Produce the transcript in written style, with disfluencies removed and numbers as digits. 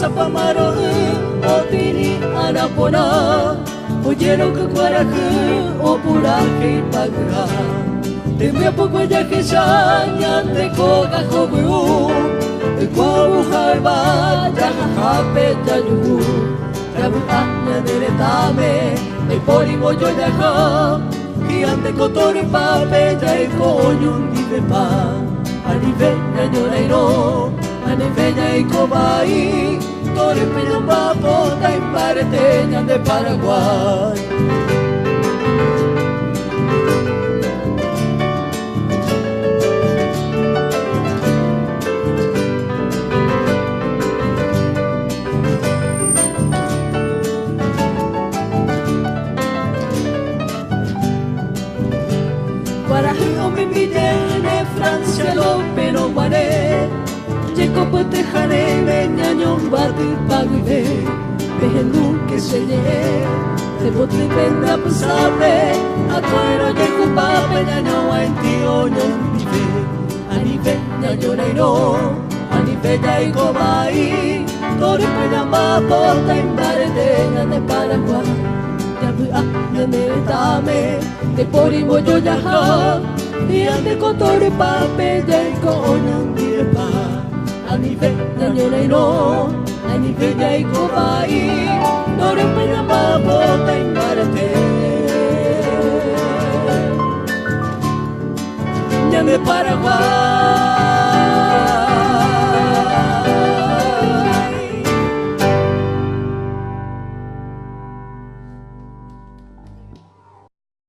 sa pamaroon o tini anapona Oyeron que cuaraje o puraje y pagra Te me poco ya que ya te coga jogu Te cuabu jaiba ya jape ya yugu Rabu anya deretame Te pori moyo ya ja Y ante kotori pape ya y coñun vive pa Anivenya nyorairo Anivenya y cobai Tori peña papo da imbareteña de Paraguay Guarajo me piden de Francia lo pero guaré Llego pues te jare ñañón bati paguide Vejendu que se llegue Te bote vendrá pasabe A tuero llego pape ñaño a entio ñon vive Anive ñaño nairo Anive ya y cobai Tori peña mapo Ta imbare de ñane Paraguay Yabu a ñane tame Te pori moyo ya ja Y ande con tori pape Ya y coñon vive pa Anivenya nyorairo, anivenya ikobai Nore peña mapo ta imbarate Ñane Paraguay